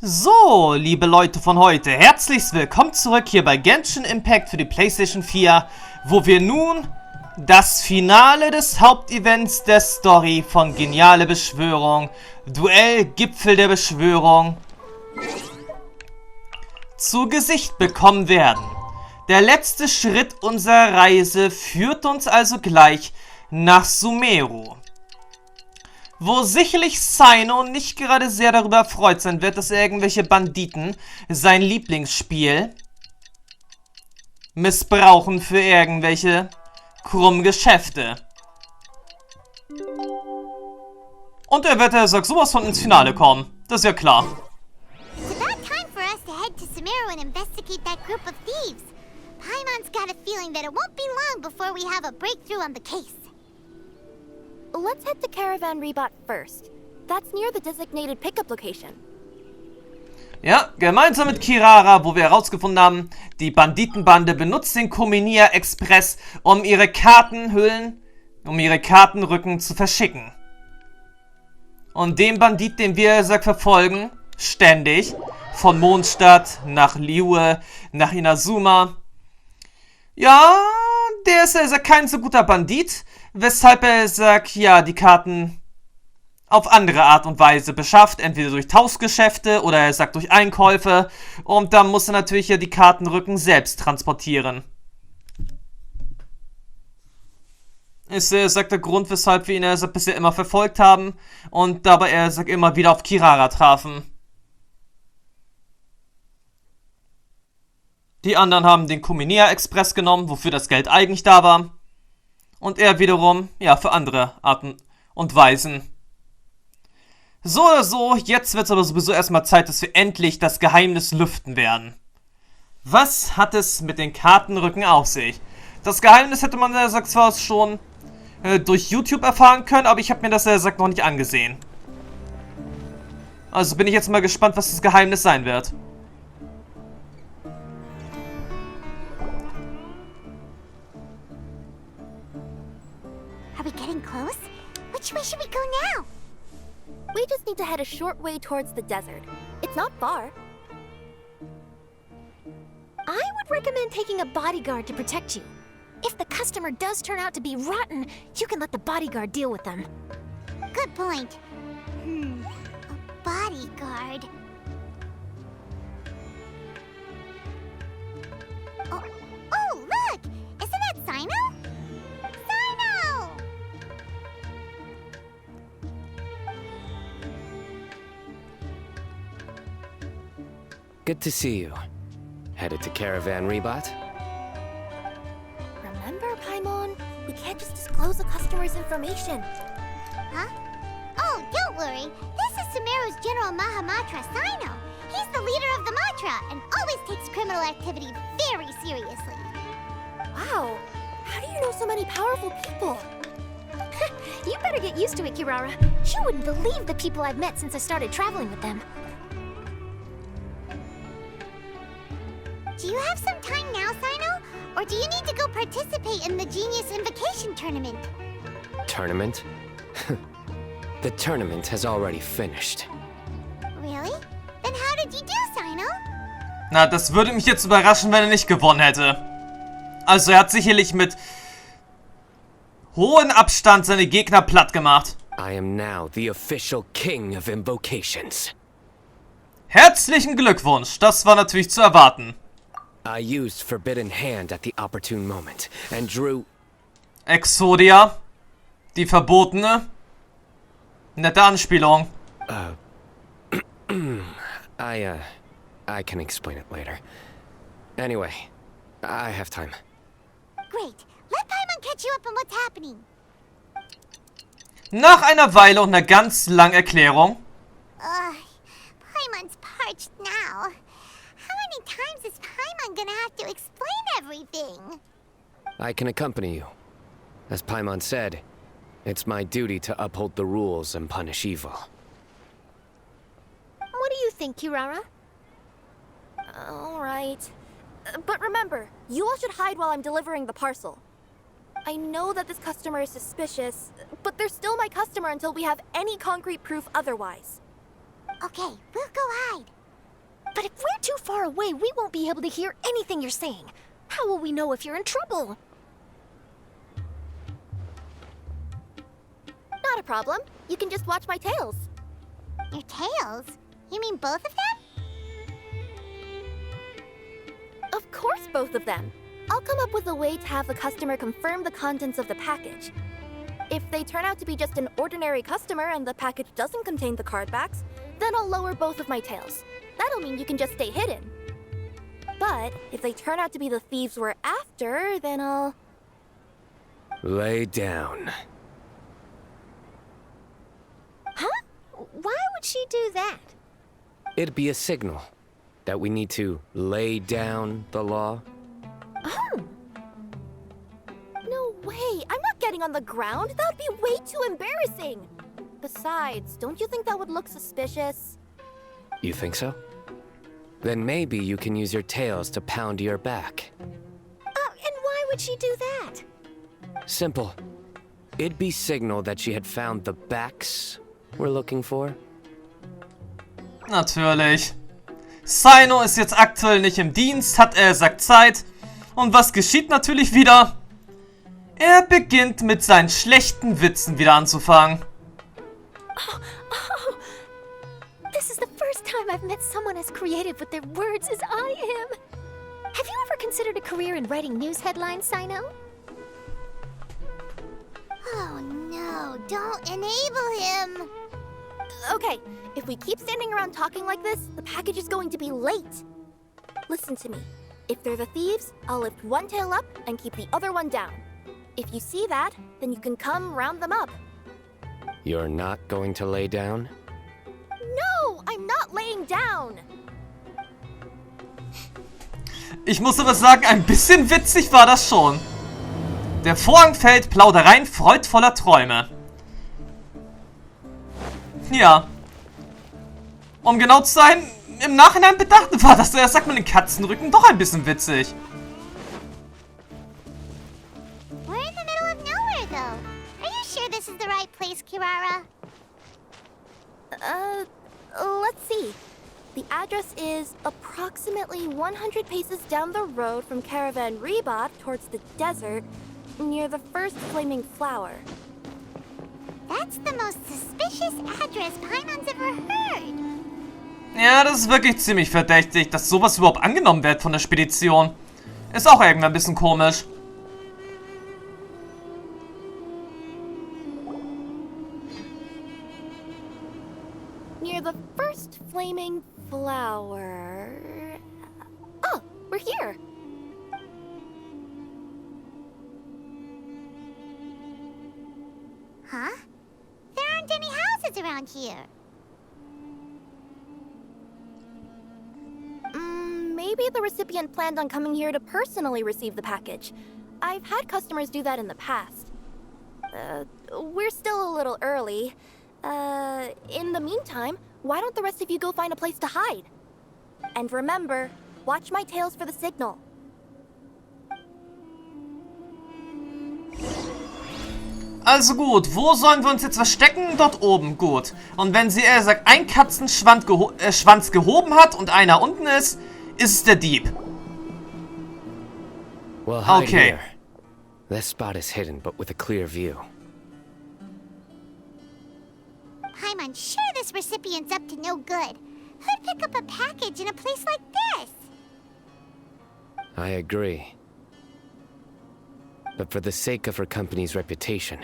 So, liebe Leute von heute, herzlich willkommen zurück hier bei Genshin Impact für die PlayStation 4, wo wir nun das Finale des Hauptevents der Story von Geniale Beschwörung, Duell Gipfel der Beschwörung, zu Gesicht bekommen werden. Der letzte Schritt unserer Reise führt uns also gleich nach Sumeru, wo sicherlich Cyno nicht gerade sehr darüber erfreut sein wird, dass irgendwelche Banditen sein Lieblingsspiel missbrauchen für irgendwelche krummen Geschäfte. Und er wird, sowas von ins Finale kommen. Das ist ja klar. It's about time for us to head to Sumeru and investigate that group of thieves. Paimon's got a feeling that it won't be long before we have a breakthrough on the case. Let's head to Caravan Rebot first. That's near the designated pickup location. Ja, gemeinsam mit Kirara, wo wir herausgefunden haben, die Banditenbande benutzt den Kominia Express, um ihre Kartenhüllen, ihre Kartenrücken zu verschicken. Und den Bandit, den wir verfolgen, ständig, von Mondstadt nach Liyue, nach Inazuma. Ja, der ist kein so guter Bandit, weshalb er sagt, ja, die Karten auf andere Art und Weise beschafft, entweder durch Tauschgeschäfte oder er sagt durch Einkäufe, und dann muss er natürlich ja die Kartenrücken selbst transportieren. Ist, sagt der Grund, weshalb wir ihn bisher immer verfolgt haben und dabei immer wieder auf Kirara trafen. Die anderen haben den Kominia Express genommen, wofür das Geld eigentlich da war. Und er wiederum, ja, für andere Arten und Weisen. So oder so, jetzt wird es aber sowieso erstmal Zeit, dass wir endlich das Geheimnis lüften werden. Was hat es mit den Kartenrücken auf sich? Das Geheimnis hätte man, zwar schon durch YouTube erfahren können, aber ich habe mir das, noch nicht angesehen. Also bin ich jetzt mal gespannt, was das Geheimnis sein wird. Are we getting close? Which way should we go now? We just need to head a short way towards the desert. It's not far. I would recommend taking a bodyguard to protect you. If the customer does turn out to be rotten, you can let the bodyguard deal with them. Good point. A bodyguard. Oh, look! Isn't that Cyno? Cyno! Good to see you. Headed to Caravan Rebot? Remember, Paimon? We can't just disclose the customer's information. Huh? Oh, don't worry. This is Sumeru's General Mahamatra, Cyno. He's the leader of the Matra and always takes criminal activity very seriously. Wow. How do you know so many powerful people? You better get used to it, Kirara. You wouldn't believe the people I've met since I started traveling with them. Do you have some time now, Cyno? Or do you need to go participate in the Genius Invocation Tournament? Tournament? The tournament has already finished. Really? Then how did you do, Cyno? Na, das würde mich jetzt überraschen, wenn er nicht gewonnen hätte. Also er hat sicherlich mit hohem Abstand seine Gegner platt gemacht. I am now the official king of invocations. Herzlichen Glückwunsch, das war natürlich zu erwarten. I used Forbidden Hand at the opportune moment and drew... Exodia, die Verbotene. Nette Anspielung. I can explain it later. Anyway, I have time. Great. Let Paimon catch you up on what's happening. Nach einer Weile und einer ganz langen Erklärung. Paimon's parched now. How many times is Paimon gonna have to explain everything? I can accompany you. As Paimon said, it's my duty to uphold the rules and punish evil. What do you think, Kirara? All right. But remember, you all should hide while I'm delivering the parcel. I know that this customer is suspicious, but they're still my customer until we have any concrete proof otherwise. Okay, we'll go hide. But if we're too far away, we won't be able to hear anything you're saying. How will we know if you're in trouble? Not a problem. You can just watch my tails. Your tails? You mean both of them? Of course, both of them. I'll come up with a way to have the customer confirm the contents of the package. If they turn out to be just an ordinary customer and the package doesn't contain the card backs, then I'll lower both of my tails. That'll mean you can just stay hidden. But if they turn out to be the thieves we're after, then I'll... Lay down. Huh? Why would she do that? It'd be a signal that we need to lay down the law. Oh. No way! I'm not getting on the ground! That would be way too embarrassing! Besides, don't you think that would look suspicious? You think so? Then maybe you can use your tails to pound your back. And why would she do that? Simple. It'd be signal that she had found the backs we're looking for. Natürlich. Sino ist jetzt aktuell nicht im Dienst, hat er sagt Zeit. Und was geschieht natürlich wieder? Er beginnt mit seinen schlechten Witzen wieder anzufangen. This is the first time I've met someone as creative with their words as I am. Have you ever considered a career in writing news headlines, Sino? Oh no, don't enable him! Okay, if we keep standing around talking like this, the package is going to be late. Listen to me. If they're the thieves, I'll lift one tail up and keep the other one down. If you see that, then you can come round them up. You're not going to lay down? No, I'm not laying down. Ich muss aber sagen, ein bisschen witzig war das schon. Der Vorhang fällt, Plaudereien, freudvoller Träume. Ja. Um genau zu sein, im Nachhinein bedacht war das, sagt man, den Kartenrücken doch ein bisschen witzig. We're in the middle of nowhere, though. Are you sure this is the right place, Kirara? Let's see. The address is approximately 100 paces down the road from Caravan Reebok towards the desert, near the first flaming flower. That's the most suspicious address Paimon's ever heard. Ja, das ist wirklich ziemlich verdächtig, dass sowas überhaupt angenommen wird von der Spedition. Ist auch irgendwie ein bisschen komisch. Near the first flaming flower... Oh, we're here! Huh? There aren't any houses around here. Maybe the recipient planned on coming here to personally receive the package. I've had customers do that in the past. We're still a little early. In the meantime, why don't the rest of you go find a place to hide? And remember, watch my tails for the signal. Also gut, wo sollen wir uns jetzt verstecken? Dort oben, gut. Und wenn sie, sagt, ein Katzenschwanz Schwanz gehoben hat und einer unten ist, ist es der Dieb. Well, hide Okay. here. This spot is hidden, but with a clear view. Paimon's sure this recipient's up to no good. Who'd pick up a package in a place like this? I agree. But for the sake of her company's reputation,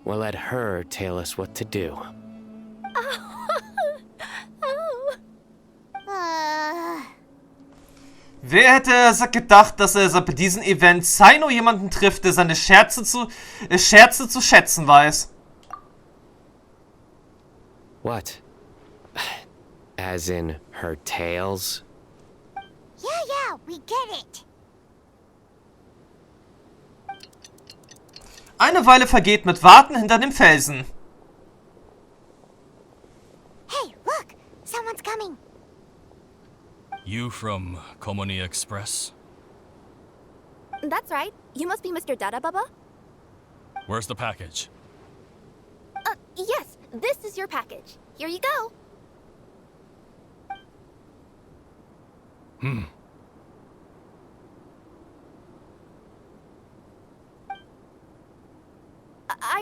we'll let her tell us what to do. Wer hätte gedacht, dass er bei diesem Event Sino jemanden trifft, der seine Scherze zu schätzen weiß? What? As in her tails? Yeah, we get it. Eine Weile vergeht mit Warten hinter dem Felsen. Hey, look! Someone's coming. You from Komoni Express? That's right. You must be Mr. Dada Baba? Where's the package? Yes. This is your package. Here you go. I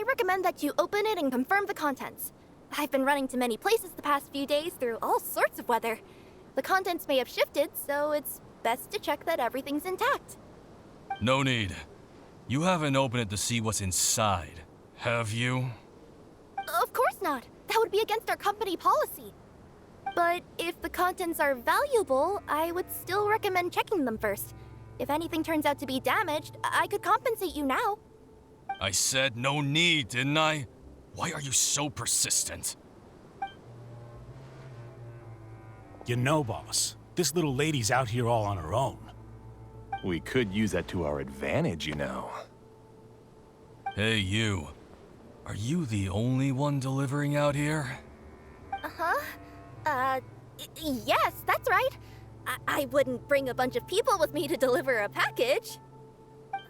recommend that you open it and confirm the contents. I've been running to many places the past few days through all sorts of weather. The contents may have shifted, so it's best to check that everything's intact. No need. You haven't opened it to see what's inside, have you? Of course not. That would be against our company policy. But if the contents are valuable, I would still recommend checking them first. If anything turns out to be damaged, I could compensate you now. I said no need, didn't I? Why are you so persistent? You know, boss, this little lady's out here all on her own. We could use that to our advantage, you know. Hey, you. Are you the only one delivering out here? Yes, that's right. I wouldn't bring a bunch of people with me to deliver a package.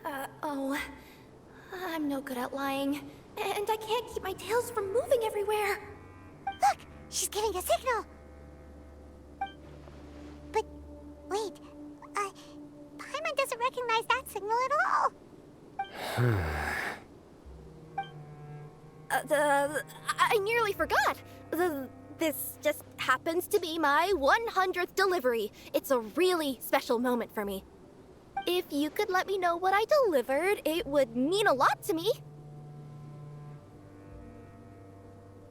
I'm no good at lying. And I can't keep my tails from moving everywhere. Look, she's giving a signal. But wait, Paimon doesn't recognize that signal at all. I nearly forgot. This just happens to be my 100th delivery. It's a really special moment for me. If you could let me know what I delivered, it would mean a lot to me.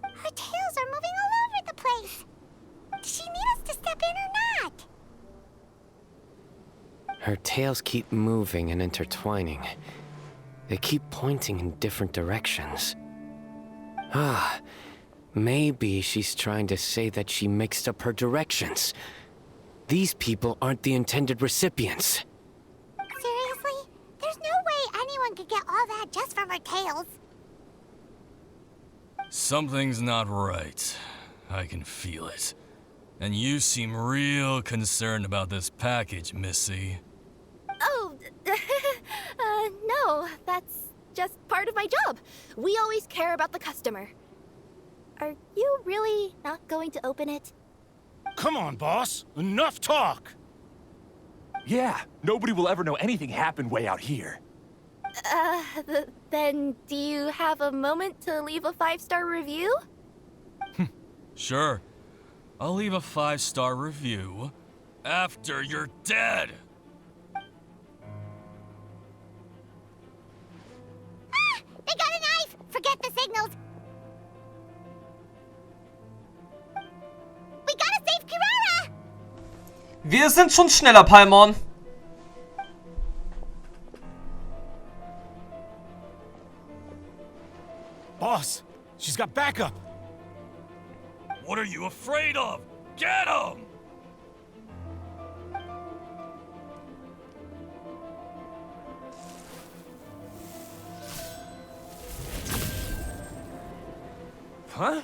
Her tails are moving all over the place. Does she need us to step in or not? Her tails keep moving and intertwining. They keep pointing in different directions. Maybe she's trying to say that she mixed up her directions. These people aren't the intended recipients. Seriously? There's no way anyone could get all that just from her tails. Something's not right. I can feel it. And you seem real concerned about this package, Missy. Oh, no, that's just part of my job. We always care about the customer. Are you really not going to open it? Come on, boss. Enough talk. Yeah, nobody will ever know anything happened way out here. Then do you have a moment to leave a 5-star review? Sure. I'll leave a 5-star review after you're dead. They got a knife! Forget the signals. We gotta save Kirara! Wir sind schon schneller, Paimon. Boss, she's got backup. What are you afraid of? Get him! Huh?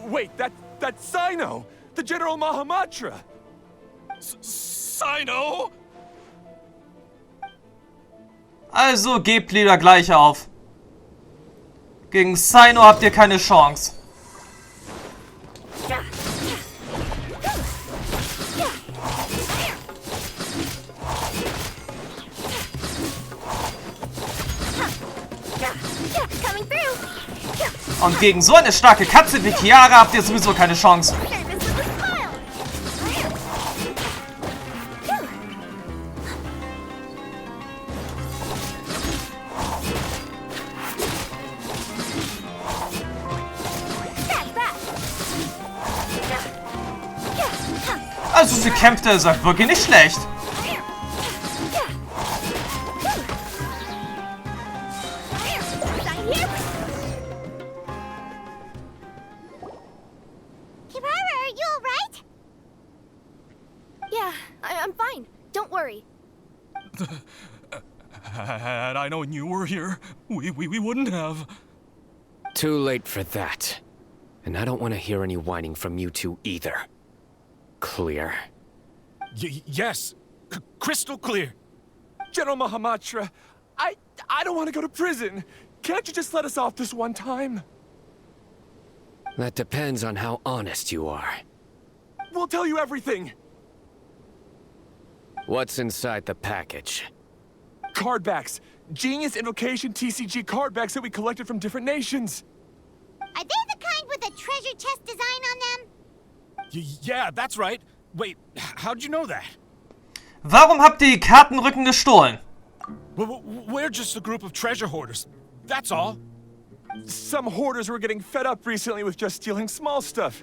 Wait, that's Sino! The General Mahamatra! Sino? Also gebt lieber gleich auf. Gegen Sino habt ihr keine Chance. Und gegen so eine starke Katze wie Chiara habt ihr sowieso keine Chance. Also sie kämpft, sagt wirklich nicht schlecht. Kirara, are you alright? Yeah, I'm fine. Don't worry. Had I known you were here, we wouldn't have. Too late for that. And I don't want to hear any whining from you two either. Clear? Yes. Crystal clear. General Mahamatra, I don't want to go to prison. Can't you just let us off this one time? That depends on how honest you are. We'll tell you everything. What's inside the package? Card backs. Genius Invocation TCG card backs that we collected from different nations. Are they the kind with a treasure chest design on them? Yeah, that's right. Wait, how'd you know that? Warum habt ihr die Kartenrücken gestohlen? We're just a group of treasure hoarders. That's all. Some hoarders were getting fed up recently with just stealing small stuff.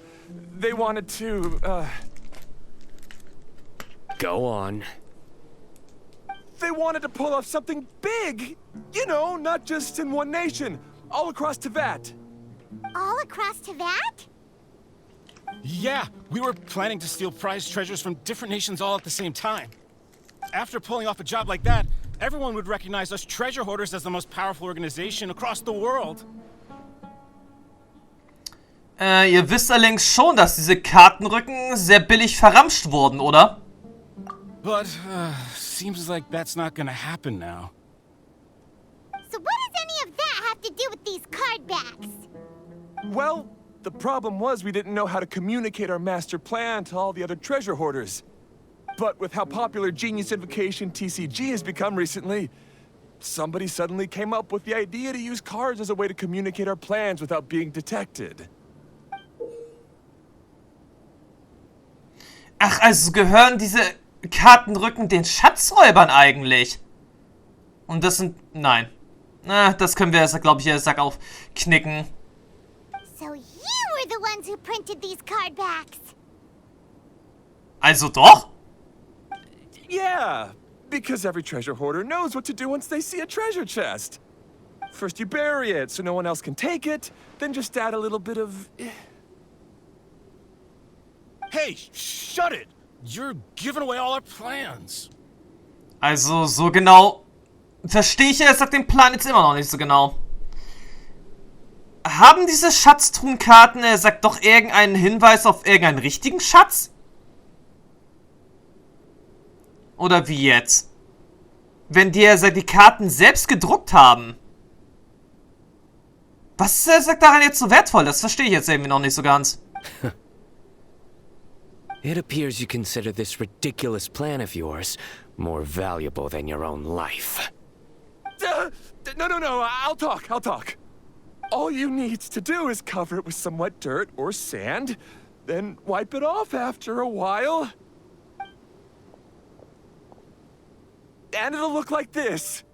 They wanted to, Go on. They wanted to pull off something big! You know, not just in one nation, all across Teyvat. All across Teyvat? Yeah, we were planning to steal prized treasures from different nations all at the same time. After pulling off a job like that, everyone would recognize us treasure hoarders as the most powerful organization across the world. Ihr wisst allerdings schon, dass diese Kartenrücken sehr billig verramscht wurden, oder? But, seems like that's not gonna happen now. So what does any of that have to do with these card backs? Well, the problem was we didn't know how to communicate our master plan to all the other treasure hoarders. But with how popular Genius Invocation TCG has become recently, somebody suddenly came up with the idea to use cards as a way to communicate our plans without being detected. Ach, also gehören diese Kartenrücken den Schatzräubern eigentlich? Und das sind... Nein. Na, das können wir, glaube ich, Sack aufknicken. So you were the ones who printed these card backs. Also doch? Yeah, because every treasure hoarder knows what to do once they see a treasure chest. First you bury it so no one else can take it, then just add a little bit of... Hey, shut it! You're giving away all our plans. Also, so genau verstehe ich den Plan jetzt immer noch nicht so genau. Haben diese Schatztruhenkarten, doch irgendeinen Hinweis auf irgendeinen richtigen Schatz? Oder wie jetzt? Wenn die die Karten selbst gedruckt haben. Was ist daran jetzt so wertvoll? Das verstehe ich jetzt irgendwie noch nicht so ganz. It appears you consider this ridiculous plan of yours more valuable than your own life. No, I'll talk. All you need to do is cover it with some wet dirt or sand, then wipe it off after a while. And it'll look like this.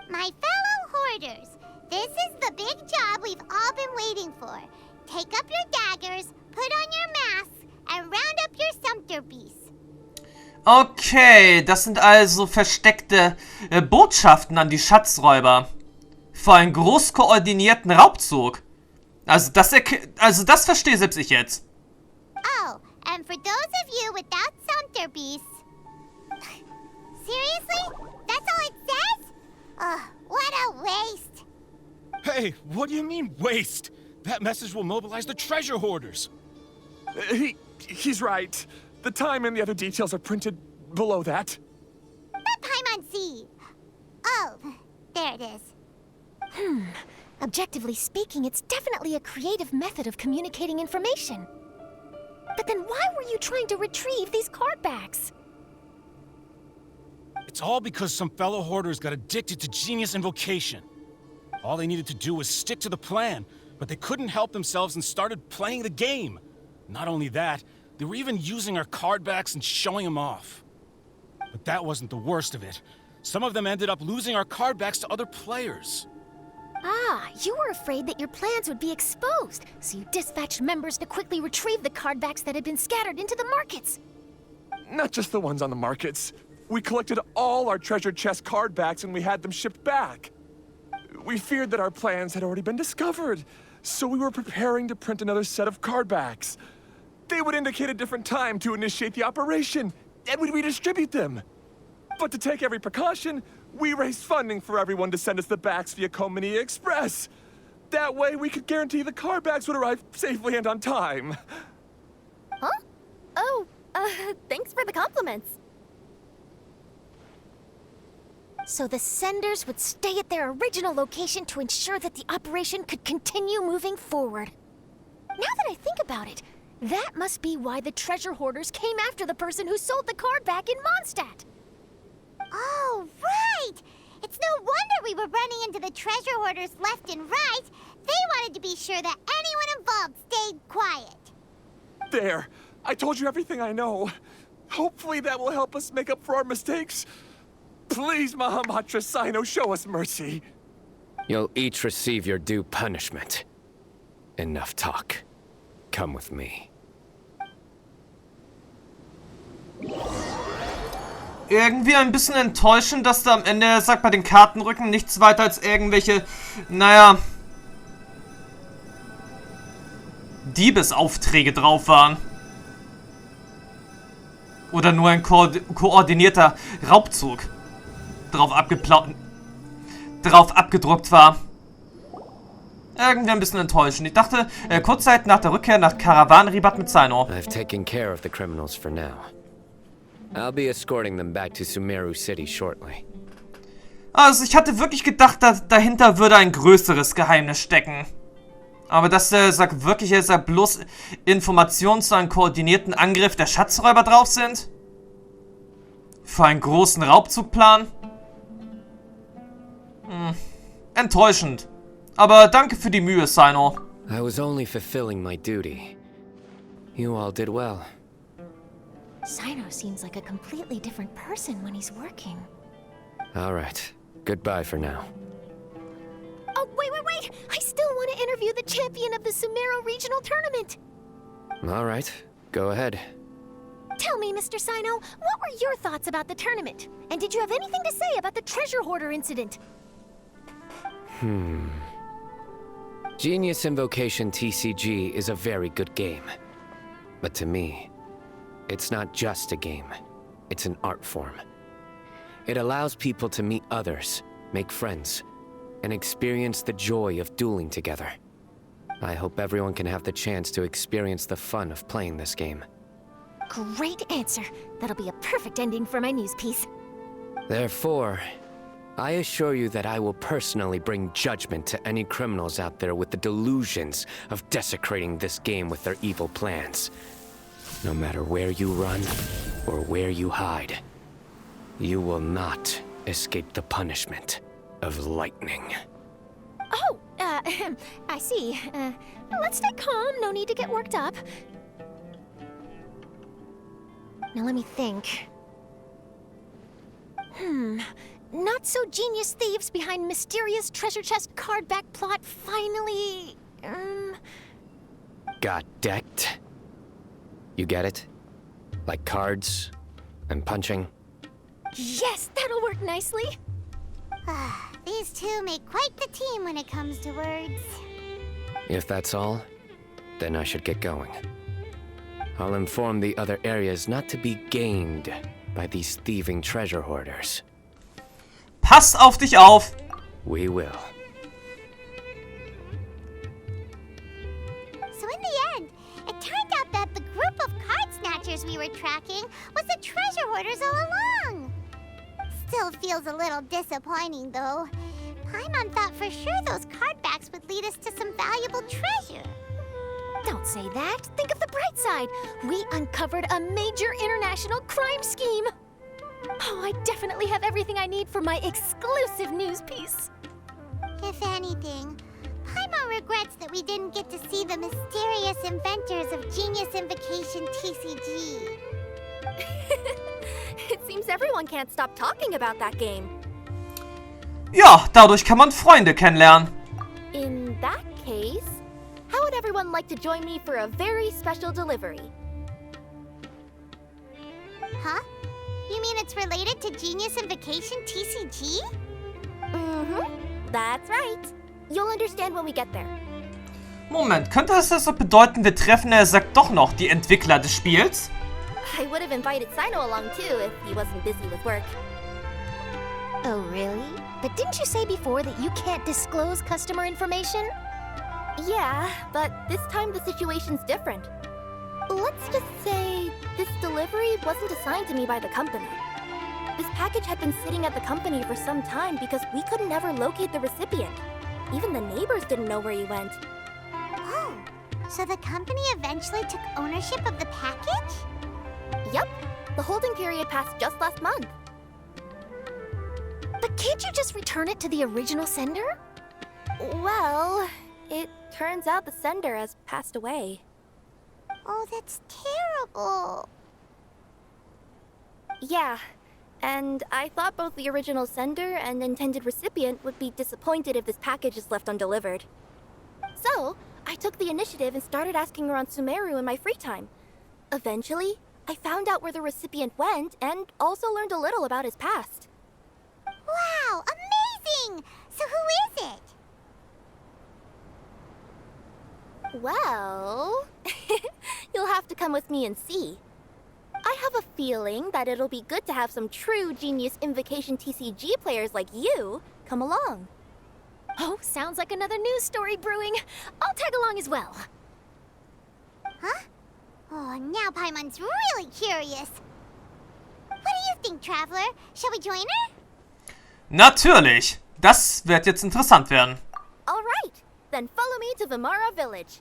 My fellow hoarders, this is the big job we've all been waiting for. Take up your daggers, put on your masks, and round up your Sumpterbees. Okay, das sind also versteckte Botschaften an die Schatzräuber. Für einen groß koordinierten Raubzug. Also das verstehe selbst ich jetzt. Oh, and for those of you without Sumpterbees... Seriously? That's all it says? Ugh, what a waste. Hey, what do you mean, waste? That message will mobilize the treasure hoarders. He's right. The time and the other details are printed below that. That Paimon-Z. Oh, there it is. Objectively speaking, it's definitely a creative method of communicating information. But then why were you trying to retrieve these card backs? It's all because some fellow hoarders got addicted to Genius Invocation. All they needed to do was stick to the plan, but they couldn't help themselves and started playing the game. Not only that, they were even using our card backs and showing them off. But that wasn't the worst of it. Some of them ended up losing our card backs to other players. Ah, you were afraid that your plans would be exposed, so you dispatched members to quickly retrieve the card backs that had been scattered into the markets. Not just the ones on the markets. We collected all our treasure chest card backs and we had them shipped back. We feared that our plans had already been discovered, so we were preparing to print another set of card backs. They would indicate a different time to initiate the operation, and we'd redistribute them. But to take every precaution, we raised funding for everyone to send us the backs via Komini Express. That way, we could guarantee the card backs would arrive safely and on time. Huh? Oh, thanks for the compliments. So the senders would stay at their original location to ensure that the operation could continue moving forward. Now that I think about it, That must be why the treasure hoarders came after the person who sold the card back in Mondstadt. Oh, right! It's no wonder we were running into the treasure hoarders left and right. They wanted to be sure that anyone involved stayed quiet. There. I told you everything I know. Hopefully that will help us make up for our mistakes. Please, Mahamatra Sino, show us mercy. You'll each receive your due punishment. Enough talk. Come with me. Irgendwie ein bisschen enttäuschend, dass da am Ende, er sagt, bei den Kartenrücken nichts weiter als irgendwelche, naja, Diebesaufträge drauf waren. Oder nur ein koordinierter Raubzug drauf abgedruckt war. Irgendwie ein bisschen enttäuschend. Ich dachte, kurz Zeit nach der Rückkehr nach Karawanenribat mit Sino. I've taken care of the criminals for now. I'll be escorting them back to Sumeru City shortly. Also ich hatte wirklich gedacht, dass dahinter würde ein größeres Geheimnis stecken. Aber dass sagt wirklich, bloß Informationen zu einem koordinierten Angriff der Schatzräuber drauf sind? Für einen großen Raubzugplan? Enttäuschend. Aber danke für die Mühe, Sino. I was only fulfilling my duty. You all did well. Sino seems like a completely different person when he's working. All right. Goodbye for now. Oh, wait! I still want to interview the champion of the Sumeru Regional Tournament! All right. Go ahead. Tell me, Mr. Sino, what were your thoughts about the tournament? And did you have anything to say about the treasure hoarder incident? Genius Invocation TCG is a very good game. But to me, it's not just a game. It's an art form. It allows people to meet others, make friends, and experience the joy of dueling together. I hope everyone can have the chance to experience the fun of playing this game. Great answer. That'll be a perfect ending for my news piece. Therefore, I assure you that I will personally bring judgment to any criminals out there with the delusions of desecrating this game with their evil plans. No matter where you run or where you hide, you will not escape the punishment of lightning. Oh, I see. Let's stay calm. No need to get worked up. Now let me think. Not so genius thieves behind mysterious treasure chest card back plot finally... Got decked? You get it? Like cards and punching? Yes, that'll work nicely. These two make quite the team when it comes to words. If that's all, then I should get going. I'll inform the other areas not to be gamed by these thieving treasure hoarders. Pass auf dich auf! We will. So in the end, it turned out that the group of card snatchers we were tracking was the treasure hoarders all along. Still feels a little disappointing, though. Paimon thought for sure those card backs would lead us to some valuable treasure. Don't say that. Think of the bright side. We uncovered a major international crime scheme. Oh, I definitely have everything I need for my exclusive news piece. If anything, Paimon regrets that we didn't get to see the mysterious inventors of Genius Invocation TCG. It seems everyone can't stop talking about that game. Ja, dadurch kann man Freunde kennenlernen. In that case, how would everyone like to join me for a very special delivery? Huh? You mean it's related to Genius Invocation TCG? That's right. You'll understand when we get there. Moment, könnte das also bedeuten, wir treffen, sagt doch noch, die Entwickler des Spiels? I would have invited Sino along too if he wasn't busy with work. Oh, really? But didn't you say before that you can't disclose customer information? Yeah, but this time the situation's different. Let's just say this delivery wasn't assigned to me by the company. This package had been sitting at the company for some time because we could never locate the recipient. Even the neighbors didn't know where he went. Oh, So the company eventually took ownership of the package? Yep, the holding period passed just last month. But can't you just return it to the original sender? Well, it turns out the sender has passed away. Oh, that's terrible. Yeah, and I thought both the original sender and intended recipient would be disappointed if this package is left undelivered. So, I took the initiative and started asking around Sumeru in my free time. Eventually, I found out where the recipient went and also learned a little about his past. Wow, amazing! So who is it? Well, you'll have to come with me and see. I have a feeling that it'll be good to have some true Genius Invocation TCG players like you come along. Oh, sounds like another news story brewing. I'll tag along as well. Huh? Oh, now Paimon's really curious. What do you think, Traveler? Shall we join her? Natürlich. Das wird jetzt interessant werden. All right, then follow me to Vimara Village.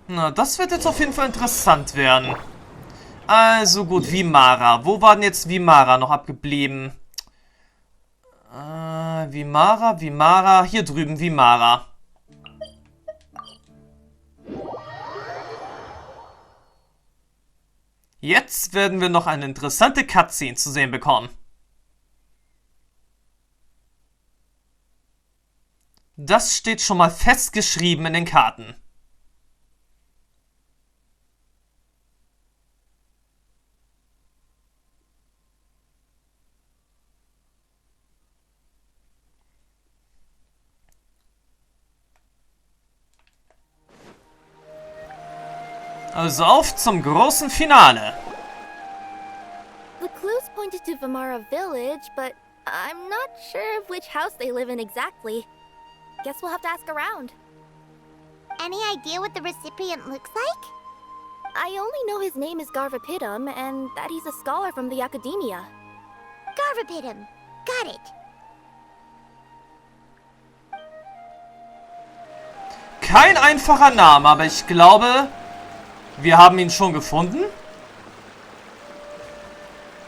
Na, das wird jetzt auf jeden Fall interessant werden. Also gut, Vimara. Wo war denn jetzt Vimara noch abgeblieben? Vimara. Hier drüben, Vimara. Jetzt werden wir noch eine interessante Cutscene zu sehen bekommen. Das steht schon mal festgeschrieben in den Karten. Also auf zum großen Finale. The clues pointed to Vimara Village, but I'm not sure of which house they live in exactly. Guess we'll have to ask around. Any idea what the recipient looks like? I only know his name is Garvapitum and that he's a scholar from the academia. Garvapitum. Got it. Kein einfacher Name, aber ich glaube, wir haben ihn schon gefunden.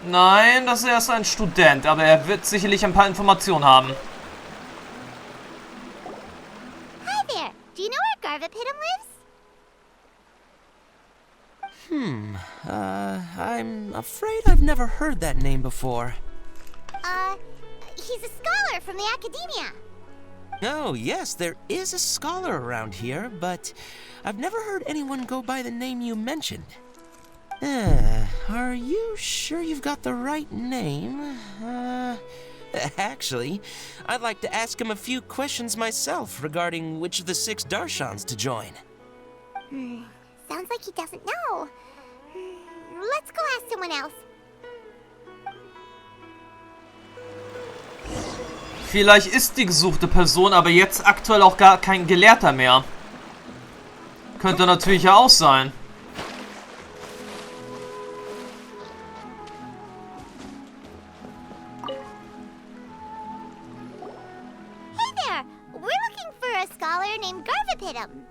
Nein, das ist erst ein Student, aber er wird sicherlich ein paar Informationen haben. Hi there. Do you know where Garvapitum lives? I'm afraid I've never heard that name before. He's a scholar from the academia. Oh, yes, there is a scholar around here, but I've never heard anyone go by the name you mentioned. Are you sure you've got the right name? Actually, I'd like to ask him a few questions myself regarding which of the 6 Darshans to join. Sounds like he doesn't know. Let's go ask someone else. Vielleicht ist die gesuchte Person aber jetzt aktuell auch gar kein Gelehrter mehr. Könnte natürlich ja auch sein. Hey there. We're looking for a scholar named Garvapitum.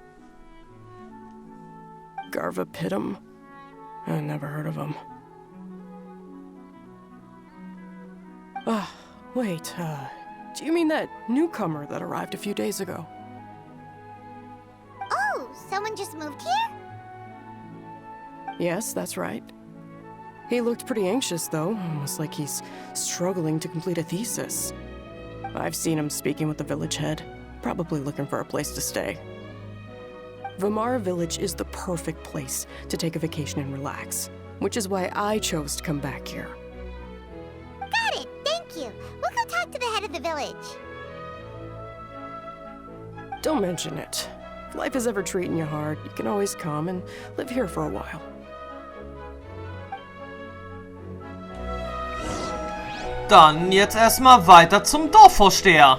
Garvapitum? I never heard of him. Wait, do you mean that newcomer that arrived a few days ago? Oh, someone just moved here? Yes, that's right. He looked pretty anxious, though, almost like he's struggling to complete a thesis. I've seen him speaking with the village head, probably looking for a place to stay. Vimara Village is the perfect place to take a vacation and relax, which is why I chose to come back here. Got it. Thank you. We'll go talk to the head of the village. Don't mention it. If life is ever treating you hard, you can always come and live here for a while. Dann jetzt erstmal weiter zum Dorfvorsteher.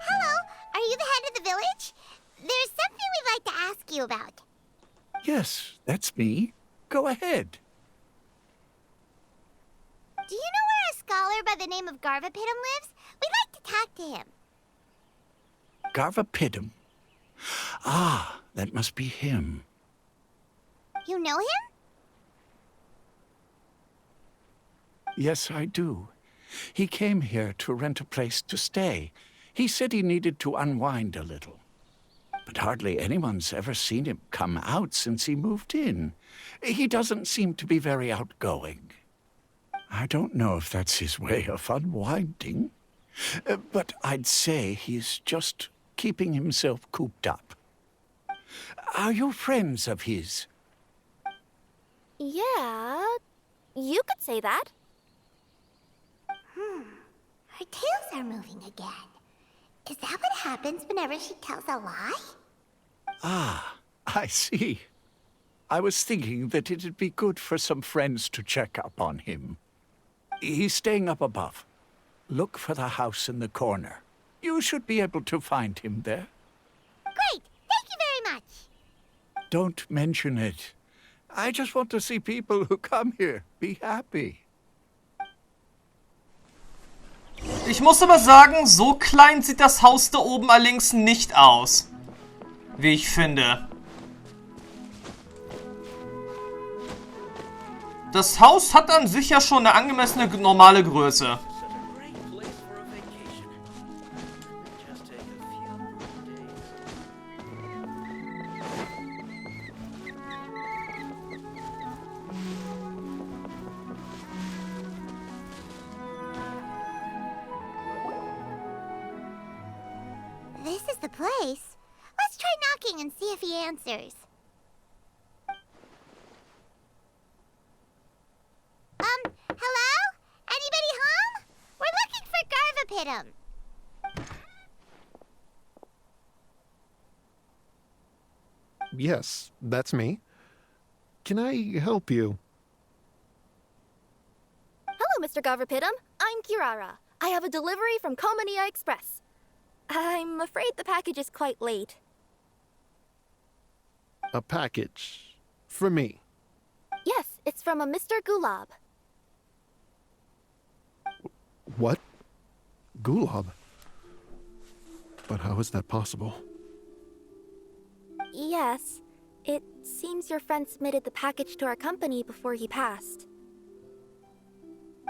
Hello, are you the head of the village? There's something we'd like to ask you about. Yes, that's me. Go ahead. the name of Garvapidum lives? We'd like to talk to him. Garvapidum? Ah, that must be him. You know him? Yes, I do. He came here to rent a place to stay. He said he needed to unwind a little. But hardly anyone's ever seen him come out since he moved in. He doesn't seem to be very outgoing. I don't know if that's his way of unwinding, but I'd say he's just keeping himself cooped up. Are you friends of his? Yeah, you could say that. Her tails are moving again. Is that what happens whenever she tells a lie? Ah, I see. I was thinking that it'd be good for some friends to check up on him. He's staying up above. Look for the house in the corner. You should be able to find him there. Great! Thank you very much! Don't mention it. I just want to see people who come here be happy. Ich muss aber sagen, so klein sieht das Haus da oben allerdings nicht aus. Wie ich finde. Das Haus hat an sich ja schon eine angemessene normale Größe. This is the place. Let's try knocking and see if he answers. Hello? Anybody home? We're looking for Garvapidum. Yes, that's me. Can I help you? Hello, Mr. Garvapidum. I'm Kirara. I have a delivery from Komania Express. I'm afraid the package is quite late. A package. For me. Yes, it's from a Mr. Gulab. What? Gulab? But how is that possible? Yes. It seems your friend submitted the package to our company before he passed.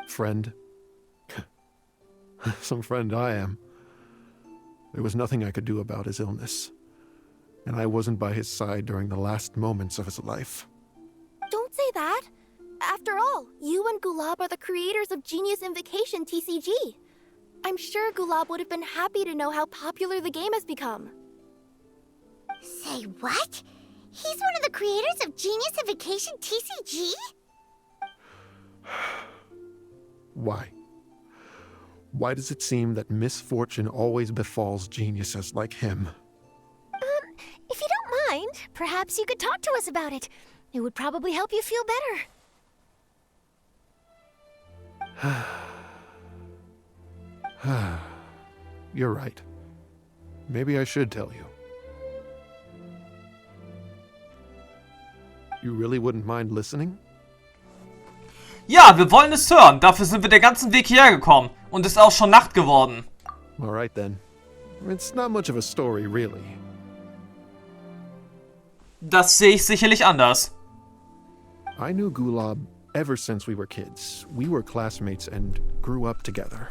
Friend? Some friend I am. There was nothing I could do about his illness. And I wasn't by his side during the last moments of his life. Don't say that. After all, you and Gulab are the creators of Genius Invocation TCG. I'm sure Gulab would have been happy to know how popular the game has become. Say what? He's one of the creators of Genius Invocation TCG? Why? Why does it seem that misfortune always befalls geniuses like him? If you don't mind, perhaps you could talk to us about it. It would probably help you feel better. You're right. Maybe I should tell you. You really wouldn't mind listening? Ja, wir wollen es hören. Dafür sind wir den ganzen Weg hierher gekommen. Und es ist auch schon Nacht geworden. Alright then. It's not much of a story, really. Das sehe ich sicherlich anders. I knew Gulab ever since we were kids. We were classmates and grew up together.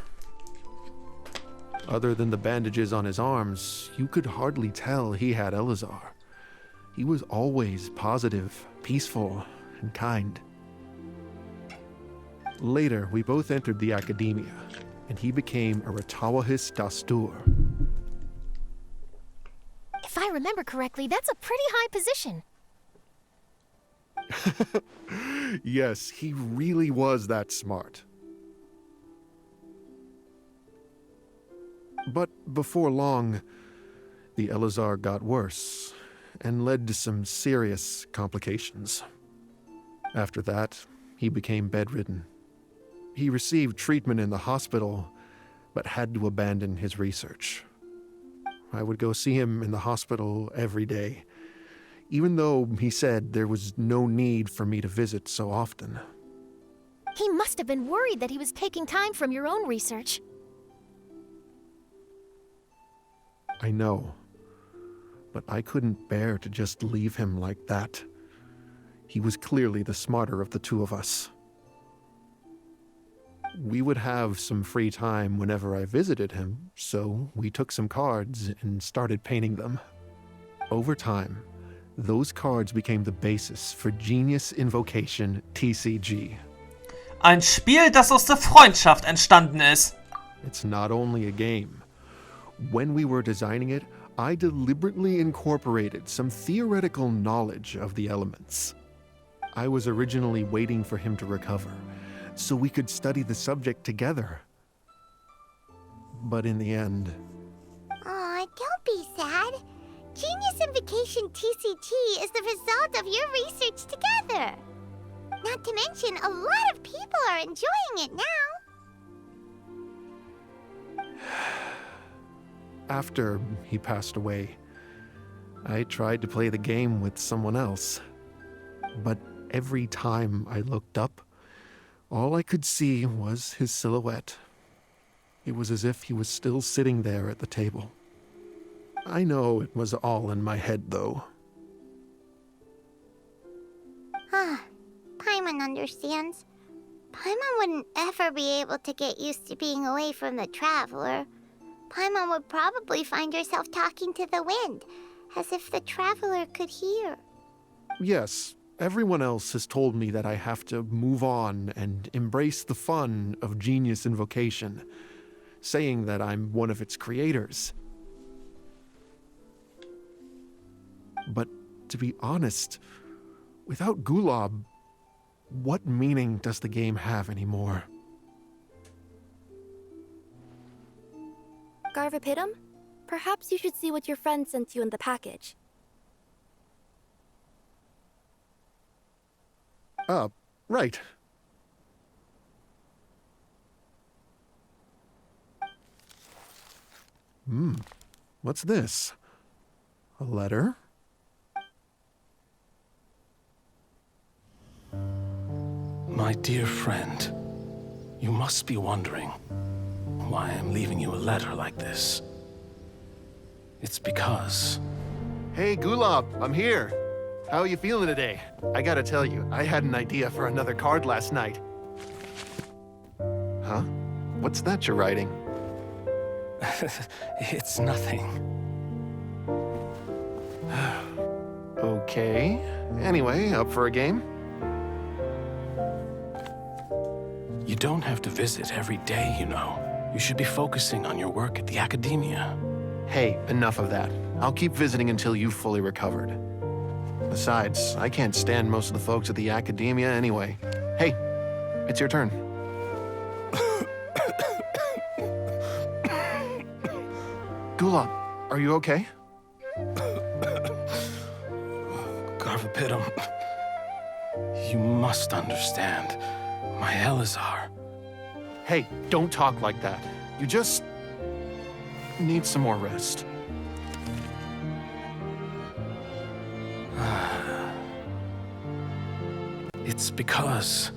Other than the bandages on his arms, you could hardly tell he had Elazar. He was always positive, peaceful, and kind. Later, we both entered the academia, and he became a Ratawahis Dastur. If I remember correctly, that's a pretty high position. Yes, he really was that smart. But before long, the Elazar got worse and led to some serious complications. After that, he became bedridden. He received treatment in the hospital, but had to abandon his research. I would go see him in the hospital every day, even though he said there was no need for me to visit so often. He must have been worried that he was taking time from your own research. I know. But I couldn't bear to just leave him like that. He was clearly the smarter of the two of us. We would have some free time whenever I visited him, so we took some cards and started painting them. Over time, those cards became the basis for Genius Invocation TCG. Ein Spiel, das aus der Freundschaft entstanden ist. It's not only a game. When we were designing it, I deliberately incorporated some theoretical knowledge of the elements. I was originally waiting for him to recover, so we could study the subject together. But in the end... Aw, don't be sad. Genius Invocation TCG is the result of your research together. Not to mention, a lot of people are enjoying it now. After he passed away, I tried to play the game with someone else. But every time I looked up, all I could see was his silhouette. It was as if he was still sitting there at the table. I know it was all in my head, though. Paimon understands. Paimon wouldn't ever be able to get used to being away from the Traveler. Paimon would probably find herself talking to the wind, as if the Traveler could hear. Yes, everyone else has told me that I have to move on and embrace the fun of Genius Invocation, saying that I'm one of its creators. But to be honest, without Gulob, what meaning does the game have anymore? Garvapidum? Perhaps you should see what your friend sent you in the package. Right. What's this? A letter? My dear friend, you must be wondering why I'm leaving you a letter like this. It's because... Hey, Gulob, I'm here. How are you feeling today? I gotta tell you, I had an idea for another card last night. Huh? What's that you're writing? It's nothing. Okay. Anyway, up for a game? You don't have to visit every day, you know. You should be focusing on your work at the academia. Hey, enough of that. I'll keep visiting until you've fully recovered. Besides, I can't stand most of the folks at the academia anyway. Hey, it's your turn. Gulob, are you okay? Garvapidum, you must understand. My Elazar. Hey, don't talk like that. You just need some more rest. It's because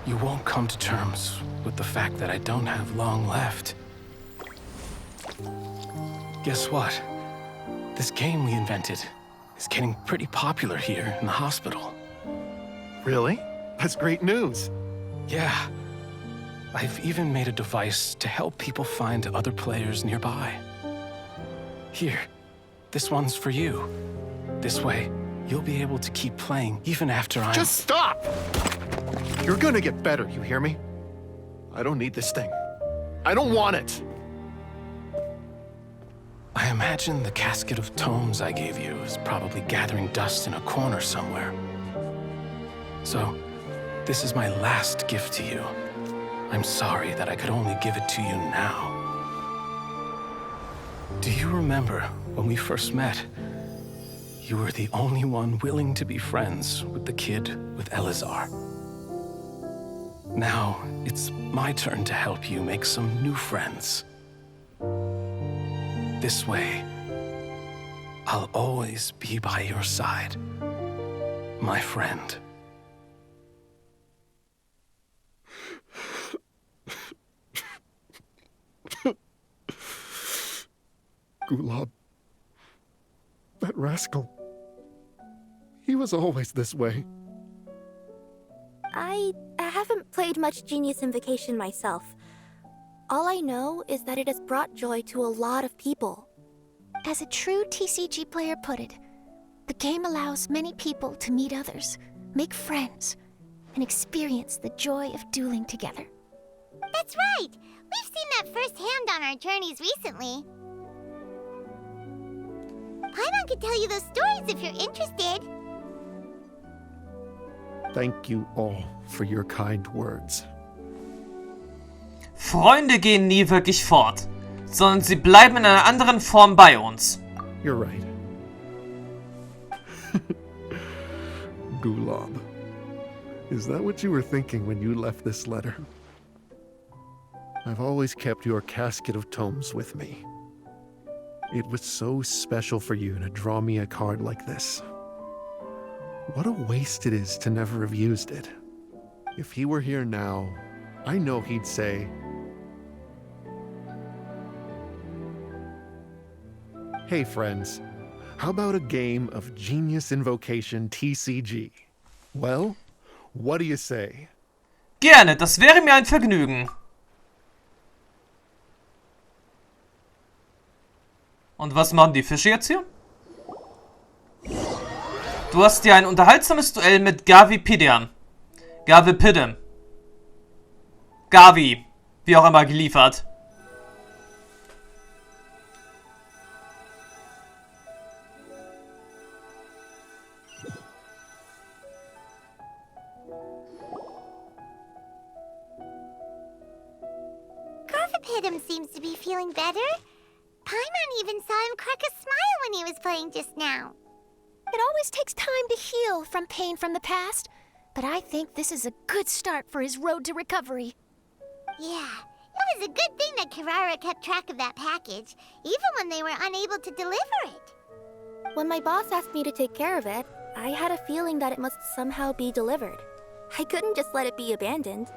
you won't come to terms with the fact that I don't have long left. Guess what? This game we invented is getting pretty popular here in the hospital. Really? That's great news. Yeah. I've even made a device to help people find other players nearby. Here, this one's for you. This way, you'll be able to keep playing even after I'm... Just stop! You're gonna get better, you hear me? I don't need this thing. I don't want it! I imagine the casket of tomes I gave you is probably gathering dust in a corner somewhere. So, this is my last gift to you. I'm sorry that I could only give it to you now. Do you remember when we first met? You were the only one willing to be friends with the kid with Elazar. Now, it's my turn to help you make some new friends. This way, I'll always be by your side, my friend. Gulab. That rascal. He was always this way. I haven't played much Genius Invocation myself. All I know is that it has brought joy to a lot of people. As a true TCG player put it, the game allows many people to meet others, make friends, and experience the joy of dueling together. That's right! We've seen that firsthand on our journeys recently. Paimon could tell you those stories if you're interested. Thank you all for your kind words. Freunde gehen nie wirklich fort, sondern sie bleiben in einer anderen Form bei uns. You're right. Gulab. Is that what you were thinking when you left this letter? I've always kept your casket of tomes with me. It was so special for you to draw me a card like this. What a waste it is to never have used it. If he were here now, I know he'd say, "Hey friends, how about a game of Genius Invocation TCG? Well, what do you say?" Gerne, das wäre mir ein Vergnügen. Und was machen die Fische jetzt hier? Du hast dir ein unterhaltsames Duell mit Gavipidem, Gavi, wie auch immer, geliefert. Garvipidem seems to be feeling better. Paimon even saw him crack a smile when he was playing just now. It always takes time to heal from pain from the past, but I think this is a good start for his road to recovery. Yeah, it was a good thing that Kirara kept track of that package, even when they were unable to deliver it. When my boss asked me to take care of it, I had a feeling that it must somehow be delivered. I couldn't just let it be abandoned.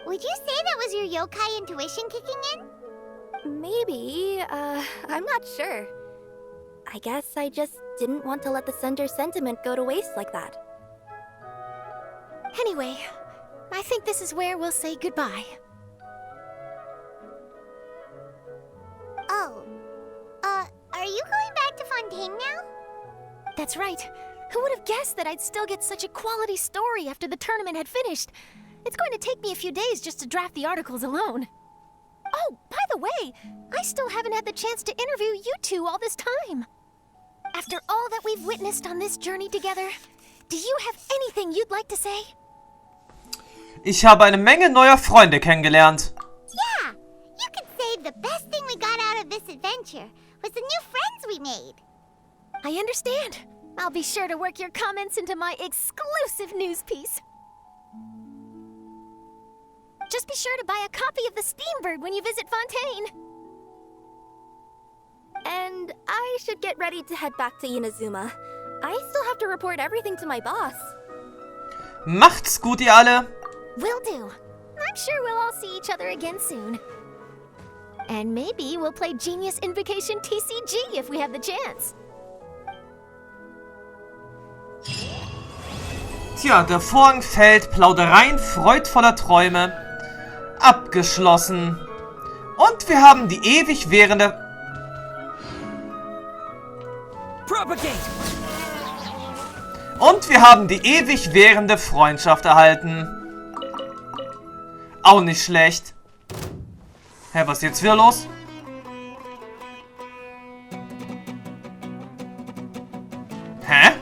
Would you say that was your yokai intuition kicking in? Maybe, I'm not sure. I guess I just didn't want to let the sender's sentiment go to waste like that. Anyway, I think this is where we'll say goodbye. Oh, are you going back to Fontaine now? That's right. Who would have guessed that I'd still get such a quality story after the tournament had finished? It's going to take me a few days just to draft the articles alone. Oh, by the way, I still haven't had the chance to interview you two all this time. After all that we've witnessed on this journey together, do you have anything you'd like to say? Ich habe eine Menge neuer Freunde kennengelernt. Yeah, you could say the best thing we got out of this adventure was the new friends we made. I understand. I'll be sure to work your comments into my exclusive news piece. Just be sure to buy a copy of the Steambird when you visit Fontaine. And I should get ready to head back to Inazuma. I still have to report everything to my boss. Macht's gut, ihr alle. Will do. I'm sure we'll all see each other again soon. And maybe we'll play Genius Invocation TCG if we have the chance. Tja, der Vorhang fällt, Plaudereien freudvoller Träume. Abgeschlossen. Und wir haben die ewig währende... Und wir haben die ewig währende Freundschaft erhalten. Auch nicht schlecht. Hä, was ist jetzt wieder los? Hä?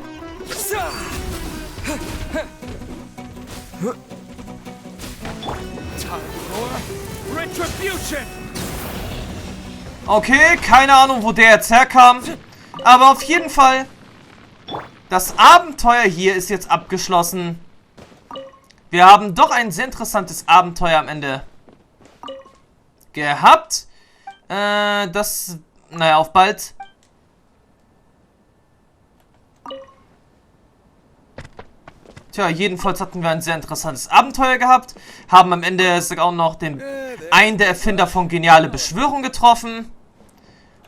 Okay, keine Ahnung, wo der jetzt herkam. Aber auf jeden Fall, das Abenteuer hier ist jetzt abgeschlossen. Wir haben doch ein sehr interessantes Abenteuer am Ende gehabt. Naja, auf bald. Tja, jedenfalls hatten wir ein sehr interessantes Abenteuer gehabt. Haben am Ende auch noch einen der Erfinder von Geniale Beschwörung getroffen.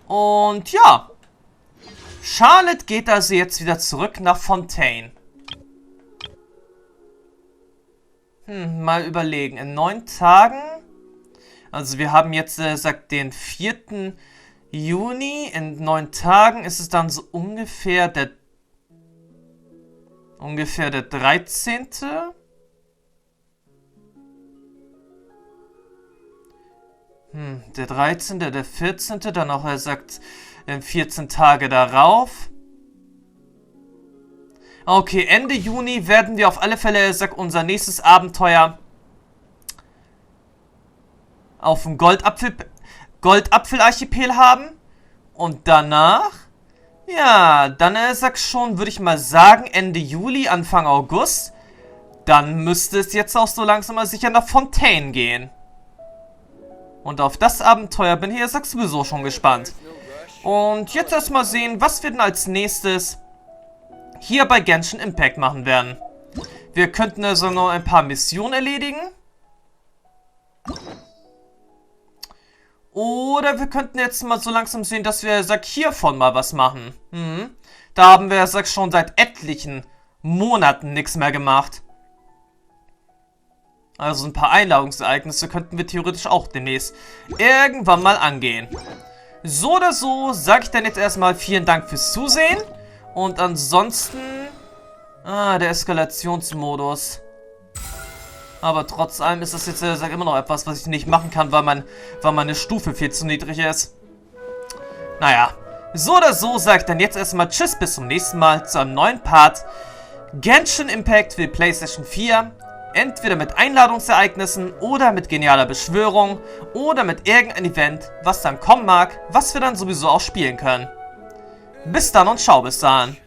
Und ja. Charlotte geht also jetzt wieder zurück nach Fontaine. Mal überlegen. In 9 Tagen. Also wir haben jetzt den 4. Juni. In 9 Tagen ist es dann so ungefähr der 13. Der 13., der 14., dann auch, er sagt, 14 Tage darauf. Okay, Ende Juni werden wir auf alle Fälle, er sagt, unser nächstes Abenteuer auf dem Goldapfelarchipel haben. Und danach, ja, dann sagt schon, würde ich mal sagen, Ende Juli, Anfang August. Dann müsste es jetzt auch so langsam mal sicher nach Fontaine gehen. Und auf das Abenteuer bin ich, er sagt, sowieso schon gespannt. Und jetzt erstmal sehen, was wir denn als nächstes hier bei Genshin Impact machen werden. Wir könnten also noch ein paar Missionen erledigen. Oder wir könnten jetzt mal so langsam sehen, dass wir, sag, hiervon mal was machen. Da haben wir, sag, schon seit etlichen Monaten nichts mehr gemacht. Also ein paar Einladungsereignisse könnten wir theoretisch auch demnächst irgendwann mal angehen. So oder so sage ich dann jetzt erstmal vielen Dank fürs Zusehen. Und ansonsten... der Eskalationsmodus. Aber trotz allem ist das jetzt immer noch etwas, was ich nicht machen kann, weil meine Stufe viel zu niedrig ist. Naja, so oder so sage ich dann jetzt erstmal Tschüss, bis zum nächsten Mal zu einem neuen Part Genshin Impact für die PlayStation 4. Entweder mit Einladungsereignissen oder mit genialer Beschwörung oder mit irgendeinem Event, was dann kommen mag, was wir dann sowieso auch spielen können. Bis dann und ciao bis dann.